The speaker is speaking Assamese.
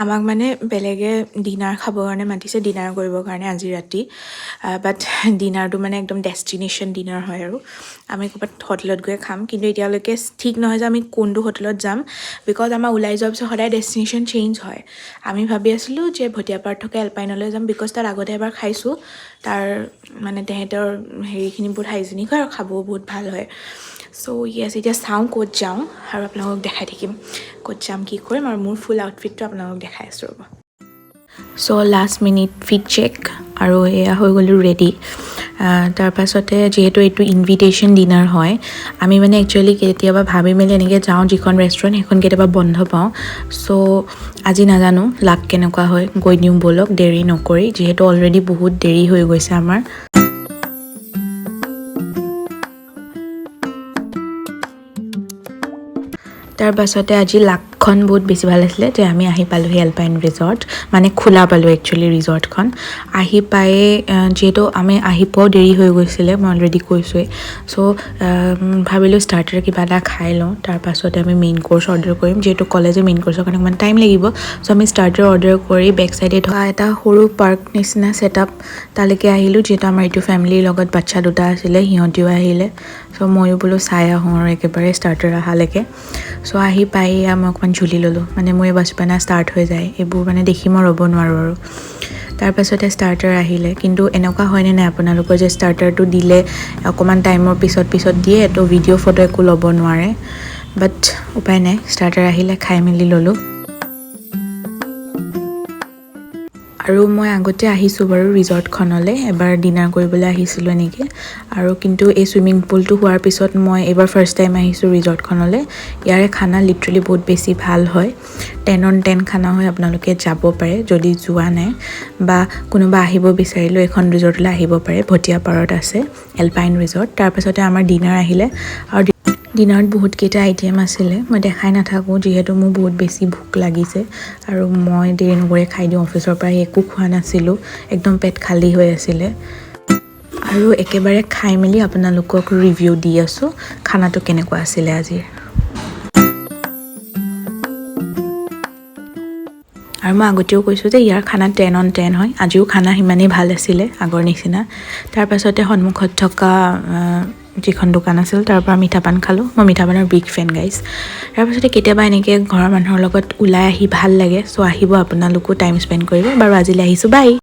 আমাক মানে বেলেগে ডিনাৰ খাবৰ কাৰণে মাতিছে, ডিনাৰ কৰিবৰ কাৰণে আজি ৰাতি। বাট ডিনাৰটো মানে একদম ডেষ্টিনেশ্যন ডিনাৰ হয় আৰু আমি ক'ৰবাত হোটেলত গৈ খাম, কিন্তু এতিয়ালৈকে ঠিক নহয় যে আমি কোনটো হোটেলত যাম, বিকজ আমাৰ ওলাই যোৱাৰ পিছত সদায় ডেষ্টিনেশ্যন চেঞ্জ হয়। আমি ভাবি আছিলোঁ যে ভটিয়াপাৰাত থকা এলপাইনলৈ যাম, বিকজ তাত আগতে এবাৰ খাইছোঁ। তাৰ মানে তেহেঁতৰ হেৰিখিনি বহুত হাইজেনিক হয় আৰু খাবও বহুত ভাল হয়। চ' য়েছ, এতিয়া চাওঁ ক'ত যাওঁ আৰু আপোনালোকক দেখাই থাকিম ক'ত যাম, কি কৰিম, আৰু মোৰ ফুল আউটফিটটো আপোনালোকক দেখাই আছোঁ ৰ'ব। চ' লাষ্ট মিনিট ফিট চেক আৰু এয়া হৈ গ'লোঁ ৰেডি। তাৰপাছতে যিহেতু এইটো ইনভিটেশ্যন ডিনাৰ হয়, আমি মানে একচুৱেলি কেতিয়াবা ভাবি মেলি এনেকৈ যাওঁ যিখন ৰেষ্টুৰেণ্ট সেইখন কেতিয়াবা বন্ধ পাওঁ। চ' আজি নাজানো লাক কেনেকুৱা হয়, গৈ দিওঁ ব'লক দেৰি নকৰি, যিহেতু অলৰেডি বহুত দেৰি হৈ গৈছে আমাৰ। তাৰ পাছতে আজি লাকখন বহুত বেছি ভাল আছিলে যে আমি আহি পালোঁহি এলপাইন ৰিজৰ্ট, মানে খোলা পালোঁ একচুৱেলি ৰিজৰ্টখন। আহি পায়ে যিহেতু আমি আহি পোৱাও দেৰি হৈ গৈছিলে, মই অলৰেডি কৈছোঁৱেই। চ' ভাবিলোঁ ষ্টাৰ্টাৰ কিবা এটা খাই লওঁ, তাৰপাছতে আমি মেইন ক'ৰ্চ অৰ্ডাৰ কৰিম, যিহেতু ক'লে যে মেইন ক'ৰ্চৰ কাৰণে অকণমান টাইম লাগিব। চ' আমি ষ্টাৰ্টাৰ অৰ্ডাৰ কৰি বেক চাইডে থকা এটা সৰু পাৰ্ক নিচিনা ছেটআপ তালৈকে আহিলোঁ, যিহেতু আমাৰ এইটো ফেমিলিৰ লগত বাচ্ছা দুটা আছিলে, সিহঁতিও আহিলে। চ' ময়ো বোলো চাই আহোঁ আৰু একেবাৰে ষ্টাৰ্টাৰ অহালৈকে। চ' আহি পাই মই অকণমান ঝুলি ল'লোঁ, মানে মোৰ এই বাচপানা ষ্টাৰ্ট হৈ যায়, এইবোৰ মানে দেখি মই ৰ'ব নোৱাৰোঁ আৰু। তাৰপাছতে ষ্টাৰ্টাৰ আহিলে, কিন্তু এনেকুৱা হয়নে নাই আপোনালোকৰ যে ষ্টাৰ্টাৰটো দিলে অকণমান টাইমৰ পিছত দিয়ে, তো ভিডিঅ' ফটো একো ল'ব নোৱাৰে। বাট উপায় নাই, ষ্টাৰ্টাৰ আহিলে, খাই মেলি ল'লোঁ। আৰু মই আগতে আহিছোঁ বাৰু ৰিজৰ্টখনলৈ, এবাৰ ডিনাৰ কৰিবলৈ আহিছিলোঁ এনেকৈ। আৰু কিন্তু এই চুইমিং পুলটো হোৱাৰ পিছত মই এইবাৰ ফাৰ্ষ্ট টাইম আহিছোঁ ৰিজৰ্টখনলৈ। ইয়াৰে খানা লিটাৰেলি বহুত বেছি ভাল হয়, 10 on 10 খানা হয়। আপোনালোকে যাব পাৰে যদি যোৱা নাই, বা কোনোবা আহিব বিচাৰিলেও এইখন ৰিজৰ্টলৈ আহিব পাৰে। ভটিয়াপাৰত আছে এলপাইন ৰিজৰ্ট। তাৰপাছতে আমাৰ ডিনাৰ আহিলে, আৰু ডিনাৰত বহুতকেইটা আইটেম আছিলে, মই দেখাই নাথাকোঁ যিহেতু মোৰ বহুত বেছি ভোক লাগিছে আৰু মই দেৰি নকৰি খাই দিওঁ। অফিচৰ পৰা একো খোৱা নাছিলোঁ, একদম পেট খালী হৈ আছিলে। আৰু একেবাৰে খাই মেলি আপোনালোকক ৰিভিউ দি আছোঁ খানাটো কেনেকুৱা আছিলে আজিৰ। আৰু মই আগতেও কৈছোঁ যে ইয়াৰ খানা 10 on 10 হয়, আজিও খানা সিমানেই ভাল আছিলে আগৰ নিচিনা। তাৰপাছতে সন্মুখত থকা যিখন দোকান আছিল তাৰ পৰা মিঠা পান খালোঁ। মই মিঠা পানৰ বিগ ফেন গাইজ। তাৰপাছতে কেতিয়াবা এনেকৈ ঘৰৰ মানুহৰ লগত ওলাই আহি ভাল লাগে। চ' আহিব আপোনালোকো টাইম স্পেণ্ড কৰিব। বাৰু আজিলৈ আহিছোঁ, বাই।